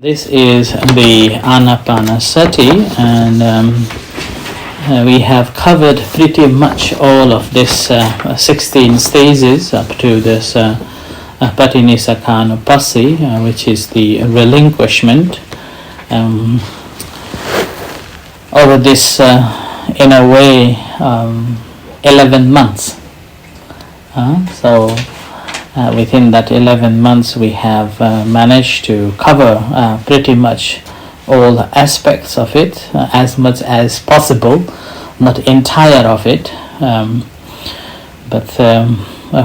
This is the Anapanasati, and we have covered pretty much all of this 16 stages up to this Patinisakhanupasi, which is the relinquishment. Over this, in a way, 11 months. Within that 11 months, we have managed to cover pretty much all aspects of it, as much as possible, not entire of it, but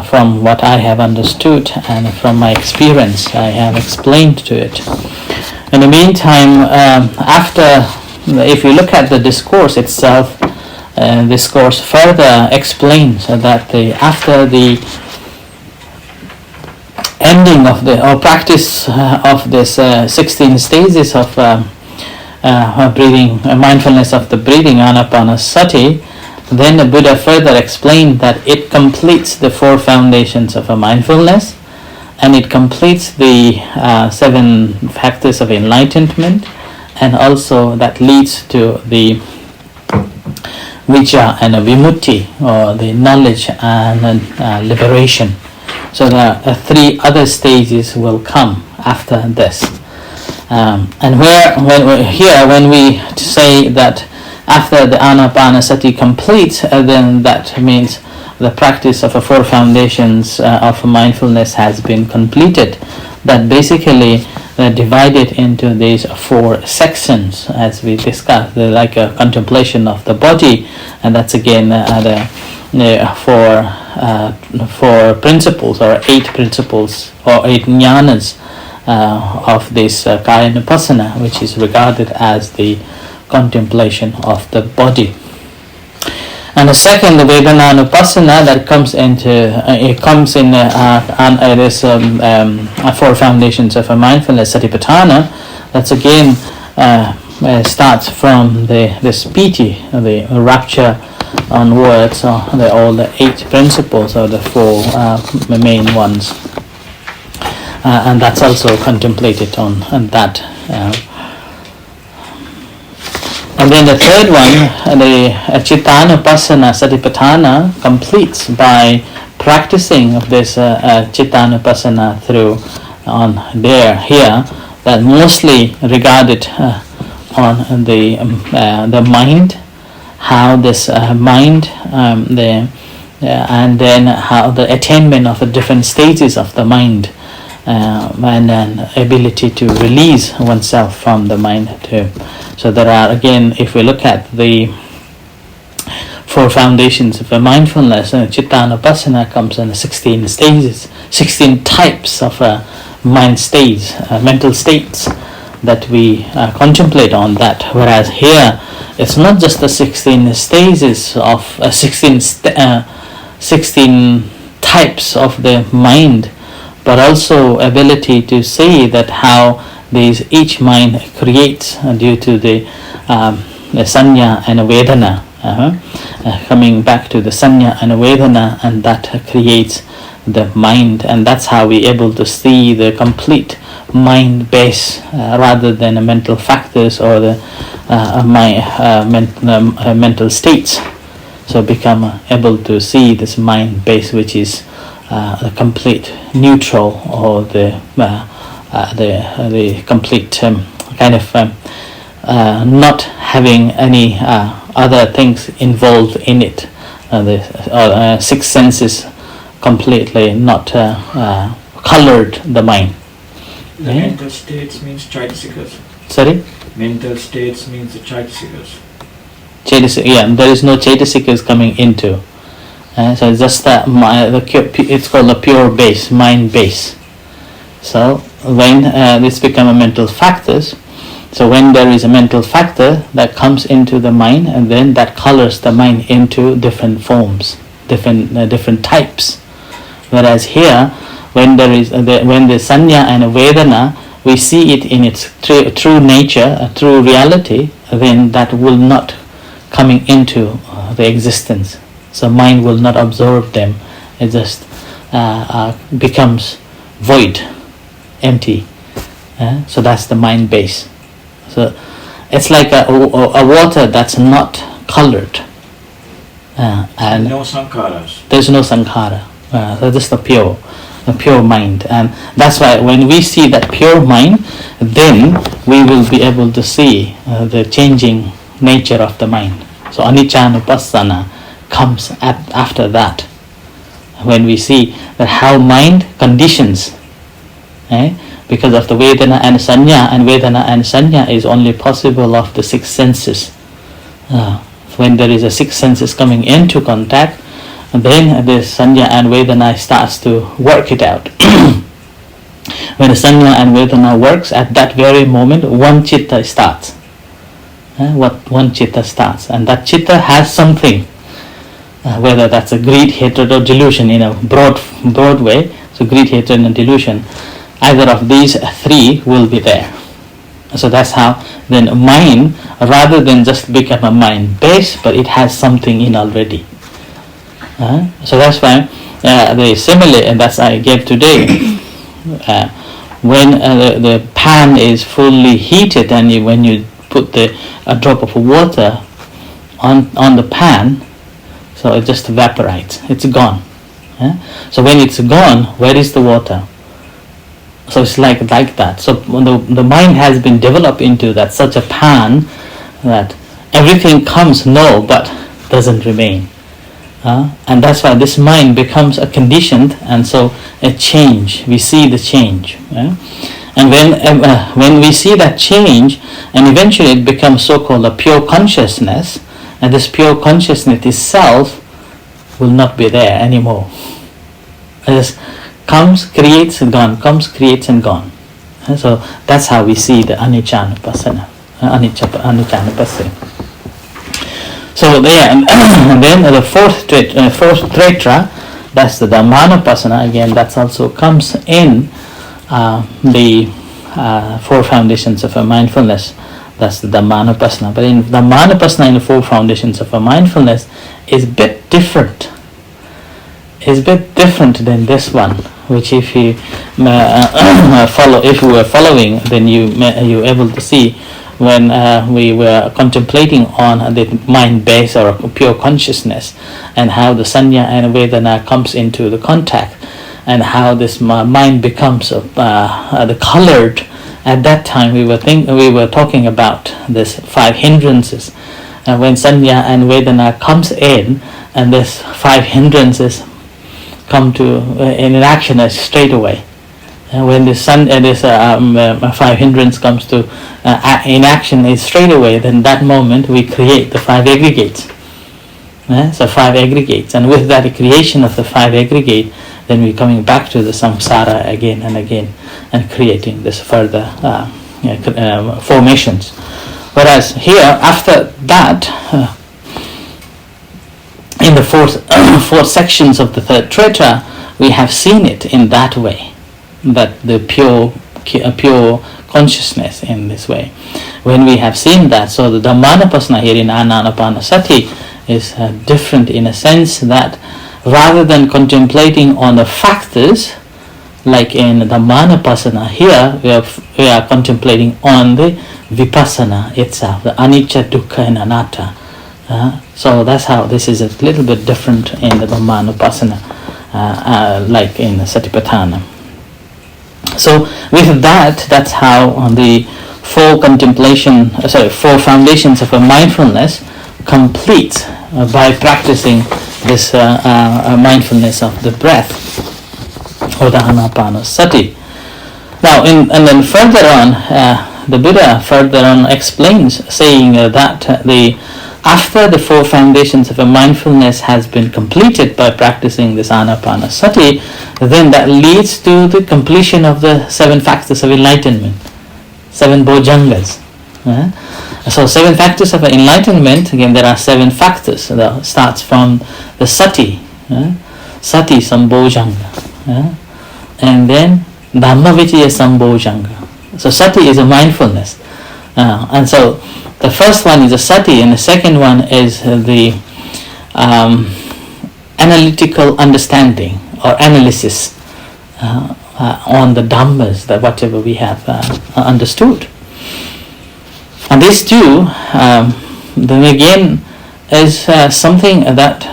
from what I have understood and from my experience, I have explained to it. In the meantime, if you look at the discourse itself, discourse further explains that after the ending of practice of this 16 stages of breathing, mindfulness of the breathing, Anapanasati, then the Buddha further explained that it completes the 4 foundations of a mindfulness, and it completes the 7 factors of enlightenment, and also that leads to the Vijja and vimutti, or the knowledge and liberation. So the 3 other stages will come after this. And when we say that after the Anapanasati completes, then that means the practice of the 4 foundations of mindfulness has been completed. That basically divided into these 4 sections, as we discussed, like a contemplation of the body, and that's again the 4 principles, or 8 principles, or 8 jnanas of this Kayanupassana, which is regarded as the contemplation of the body. And the second, the Vedananupassana, that comes in this 4 foundations of a mindfulness, Satipatthana. That's again starts from this piti, the rapture onwards, or all the 8 principles, or the 4 main ones, and that's also contemplated on that. And then the third one, the Chittanupassana, Satipatthana, completes by practicing of this Chittanupassana through here, that mostly regarded on the mind, how this mind, and then how the attainment of the different stages of the mind, and then ability to release oneself from the mind too. So there are, again, if we look at the 4 foundations of a mindfulness, Chittanupassana comes in 16 stages, 16 types of mind states, mental states that we contemplate on that. Whereas here, it's not just the 16 stages of 16 types of the mind, but also ability to see that how each mind creates due to the sanya and vedana, coming back to the sanya and vedana, and that creates the mind, and that's how we're able to see the complete mind base rather than the mental factors or the mental states. So become able to see this mind base, which is the complete neutral, or the complete kind of not having any other things involved in it. The 6 senses completely not colored the mind. The mental states means chaitasikas. Sorry? Mental states means the chaitasikas. There is no chaitasikas coming into. So it's just it's called the pure base, mind base. So when this become a mental factors, so when there is a mental factor that comes into the mind, and then that colors the mind into different forms, different types. Whereas here, when there is when the sanya and vedana, we see it in its true nature, true reality, then that will not coming into the existence. So mind will not absorb them. It just becomes void, empty. So that's the mind base. So it's like a water that's not colored, and No sankharas. there's no sankhara. So just the pure mind. And that's why when we see that pure mind, then we will be able to see the changing nature of the mind. So anicca comes after that. When we see that how mind conditions, because of the Vedana and Sanya, and Vedana and Sanya is only possible of the six senses. When there is a six senses coming into contact, then the Sanya and Vedana starts to work it out. When the Sanya and Vedana works, at that very moment, one chitta starts. One chitta starts, and that chitta has something, whether that's a greed, hatred, or delusion in a broad way. So greed, hatred, and delusion, either of these three will be there. So that's how then mind, rather than just become a mind base, but it has something in already. So that's why the simile, and that's I gave today, when the pan is fully heated, and when you put a drop of water on the pan, so it just evaporates, it's gone. So when it's gone, where is the water? So it's like that. So the mind has been developed into that such a pan that everything comes but doesn't remain. And that's why this mind becomes a conditioned, and so a change. We see the change. And when we see that change, and eventually it becomes so-called a pure consciousness, and this pure consciousness itself will not be there anymore. It just comes, creates, and gone, comes, creates, and gone. So that's how we see the anicca-nupassana. So there, and then the fourth tretra, that's the Dhammanupassana. Again, that also comes in the four foundations of a mindfulness. That's the Dhammanupassana. But in Dhammanupassana, in the four foundations of a mindfulness, is a bit different. Is a bit different than this one, which if you follow, if you were following, then you able to see when we were contemplating on the mind base or pure consciousness, and how the Sanya and Vedana comes into the contact, and how this mind becomes the colored. At that time, we were talking about this five hindrances, and when Sanya and Vedana comes in, and this five hindrances come to in action straight away. When this five hindrance comes to in action is straight away, then that moment we create the five aggregates. So five aggregates, and with that creation of the five aggregate, then we're coming back to the samsara again and again, and creating this further formations. Whereas here, after that, in the four sections of the third tretra, we have seen it in that way, that the pure consciousness in this way. When we have seen that, so the Dhammanupassana here in Anapanasati is different in a sense that rather than contemplating on the factors, like in Dhammanupassana, here we are contemplating on the vipassana itself, the anicca, dukkha, and anatta. So that's how this is a little bit different in the Dhammanupassana, like in Satipatthana. So with that, that's how the four foundations of a mindfulness completes by practicing this mindfulness of the breath, or the Anapanasati. Now, and then further on, the Buddha further on explains, saying that after the four foundations of a mindfulness has been completed by practicing this Anapanasati, then that leads to the completion of the seven factors of enlightenment, seven bojjhangas. So seven factors of enlightenment, again there are seven factors. That starts from the sati, sati sambojjhanga, and then Dhammavichaya sambojjhanga. So sati is a mindfulness, and so the first one is a sati, and the second one is the analytical understanding or analysis, on the Dhammas, that whatever we have understood. And this too, then again, is something that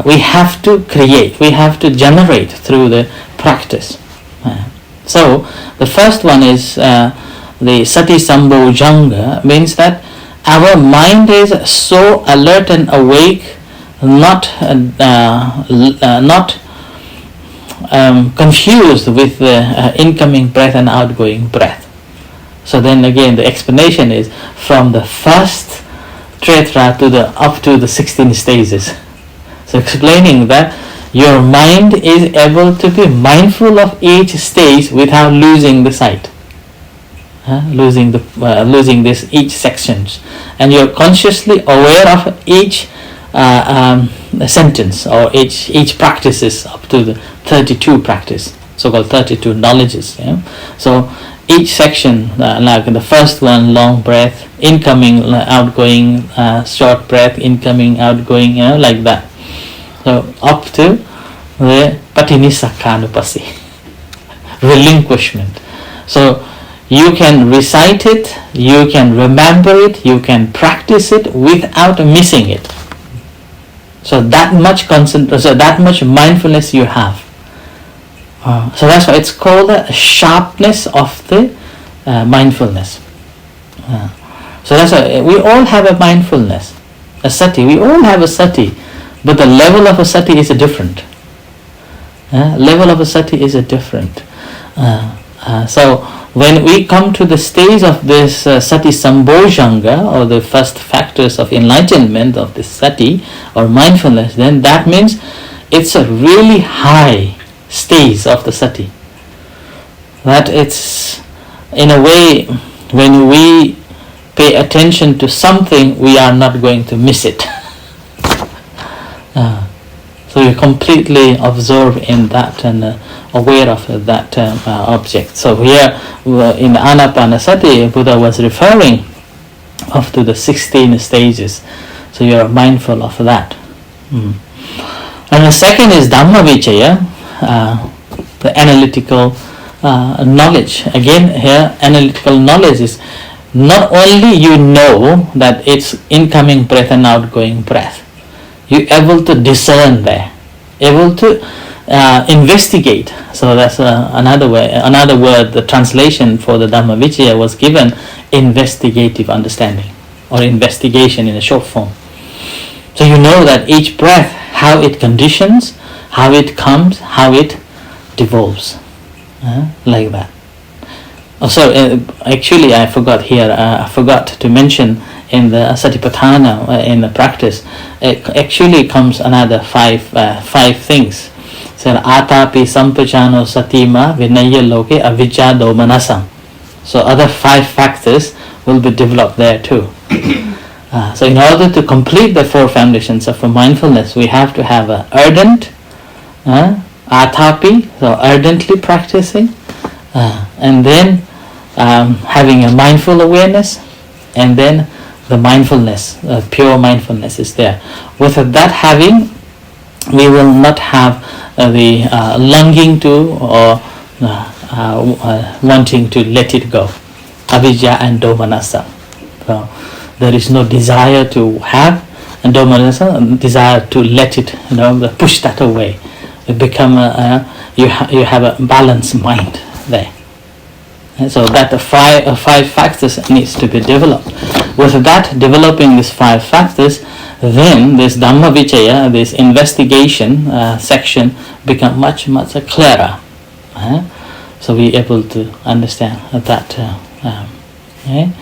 we have to create, we have to generate through the practice. So the first one is the Sati Sambojanga, means that our mind is so alert and awake, not confused with the incoming breath and outgoing breath. So then again the explanation is from the first tretra up to the 16 stages. So explaining that your mind is able to be mindful of each stage without losing the sight, losing this each sections, and you're consciously aware of each sentence or each practices up to the 32 practice, so-called 32 knowledges. So each section, like the first one, long breath, incoming, outgoing, short breath, incoming, outgoing, like that. So up to the Patinisakkanupasi, relinquishment. So you can recite it, you can remember it, you can practice it without missing it. So that much so that much mindfulness you have. So that's why it's called the sharpness of the mindfulness. So that's why we all have a mindfulness, a sati. We all have a sati, but the level of a sati is different. Level of a sati is different. So when we come to the stage of this sati sambojanga, or the first factors of enlightenment of this sati or mindfulness, then that means it's a really high stage of the sati. That it's, in a way, when we pay attention to something, we are not going to miss it. So you completely absorb in that and aware of that object. So here in Anapanasati, Buddha was referring up to the 16 stages. So you are mindful of that. And the second is Dhamma Vichaya, the analytical knowledge. Again here, analytical knowledge is not only you know that it's incoming breath and outgoing breath, you're able to discern there, able to investigate. So that's another word, the translation for the Dhamma Vichaya was given, investigative understanding, or investigation in a short form. So you know that each breath, how it conditions, how it comes, how it devolves, like that. So actually I forgot here, I forgot to mention in the Satipatthana, in the practice, it actually comes another five things. So Atapi Sampajano Satima Vinaya Loke Avijja Domanasam. So other 5 factors will be developed there too. So in order to complete the 4 foundations of mindfulness, we have to have a ardent Atapi, so ardently practicing, and then having a mindful awareness, and then the mindfulness, pure mindfulness is there. With that having, we will not have the longing to or wanting to let it go. Avijja and domanassa. So there is no desire to have, and domanassa, desire to let it, push that away. You become you have a balanced mind there. And so that the 5 factors needs to be developed. With that, developing these 5 factors, then this Dhamma Vichaya, this investigation section, become much clearer. So we able to understand that. And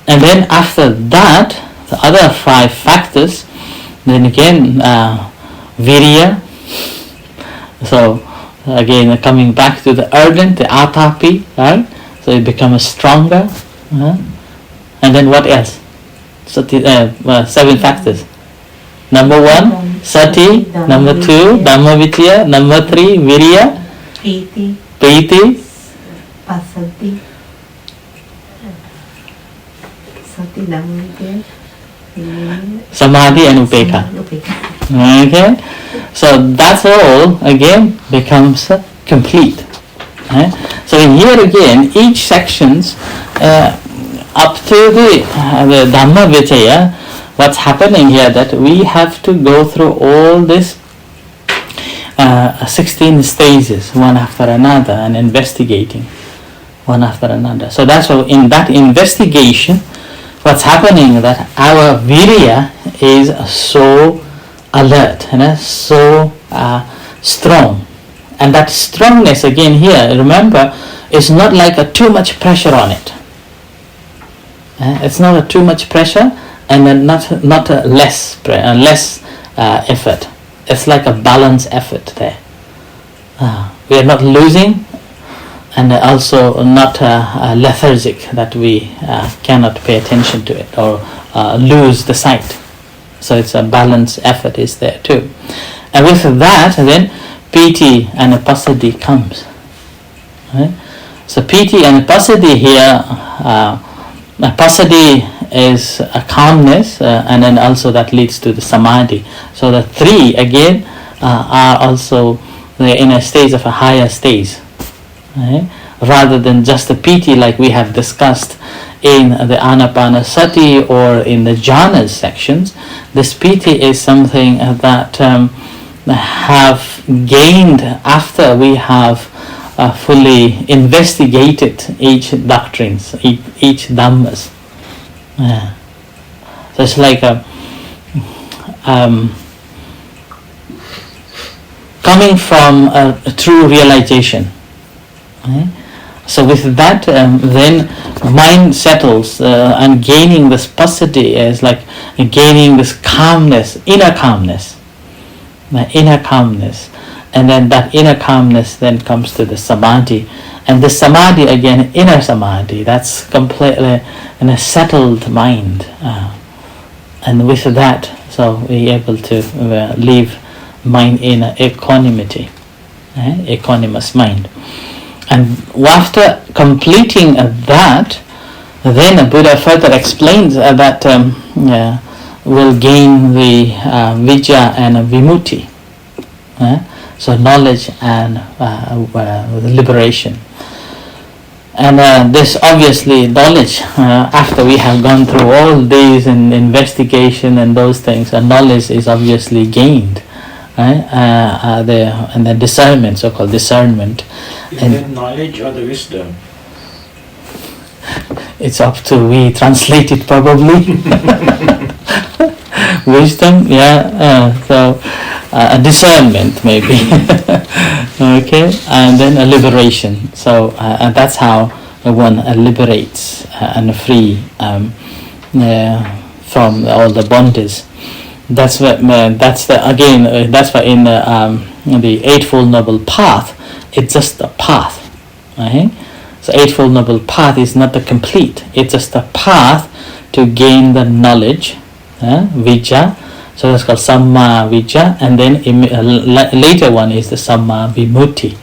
then after that, the other 5 factors, then again virya. So again coming back to the ardent, the atapi, right? So it becomes stronger. And then what else? Sati, 7 factors. Number 1, sati. Number 2, Dhamma Vichaya. Number 3, virya. Piti. Pasati. Sati, Dhamma Vichaya. Samadhi and upekha. Okay, so that's all again becomes complete. So here again, each sections up to the Dhamma Vicaya, what's happening here that we have to go through all this 16 stages one after another and investigating one after another. So that's why in that investigation, what's happening that our virya is so alert and so strong. And that strongness again here, remember, is not like too much pressure on it. It's not too much pressure and then not less effort. It's like a balanced effort there. We are not losing and also not lethargic that we cannot pay attention to it or lose the sight. So it's a balanced effort is there too. And with that then piti and passaddhi comes. Right? So piti and passaddhi here, passaddhi is a calmness and then also that leads to the samadhi. So the three again are also in a stage of a higher stage. Right? Rather than just the piti like we have discussed in the Anapanasati or in the jhanas sections, this piti is something that have gained after we have fully investigated each doctrines, each dhammas. So it's like coming from a true realization. So with that, then mind settles and gaining this passaddhi is like gaining this calmness, inner calmness. And then that inner calmness then comes to the samadhi, and the samadhi again, inner samadhi, that's completely in a settled mind, and with that, so we are able to leave mind in equanimity, equanimous mind. And after completing that, then the Buddha further explains that will gain the vijja and vimutti. So knowledge and liberation. And this obviously knowledge, after we have gone through all these in investigation and those things, knowledge is obviously gained. And the discernment, so-called discernment. Is and that knowledge or the wisdom? It's up to we translate it probably. Wisdom, so a discernment maybe. Okay, and then a liberation. So and that's how one liberates and free from all the bondages. That's what. That's why in the Eightfold Noble Path, it's just a path. Right? So Eightfold Noble Path is not the complete. It's just a path to gain the knowledge, vijja. So that's called samma vijja, and then later one is the samma vimutti.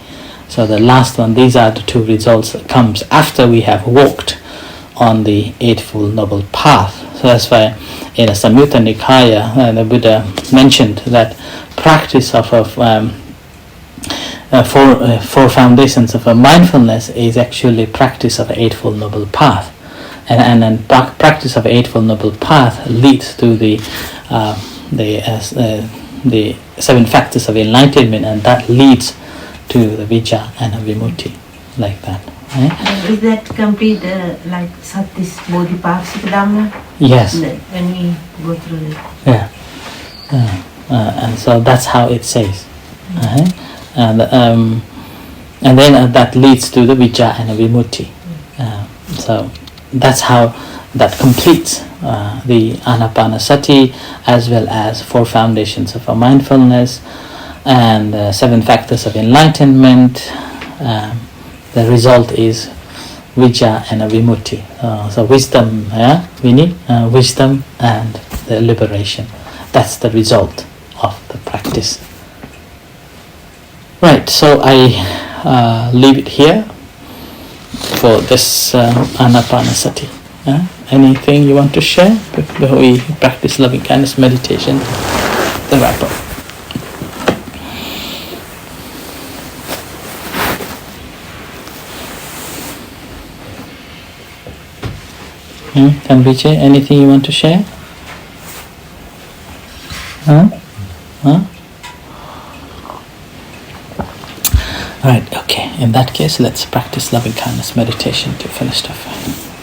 So the last one. These are the two results that comes after we have walked on the Eightfold Noble Path. So that's why in a Samyutta Nikaya, the Buddha mentioned that practice of four foundations of mindfulness is actually practice of the Eightfold Noble Path, and then practice of Eightfold Noble Path leads to the seven factors of enlightenment, and that leads to the vijja and vimutti, like that. Right? Is that complete like Satis Bodhipaksika Dhamma? Yes. When we go through it. Yeah. And so that's how it says. And then that leads to the vijja and the vimutti. So that's how that completes the Anapanasati, as well as four foundations of mindfulness and seven factors of enlightenment. The result is vijja and vimutti. So wisdom, we need wisdom and the liberation. That's the result of the practice. Right, so I leave it here for this Anapanasati. Anything you want to share before we practice loving kindness meditation? The wrap up. And Vijay, anything you want to share? Huh? Right, okay. In that case, let's practice loving kindness meditation to finish off.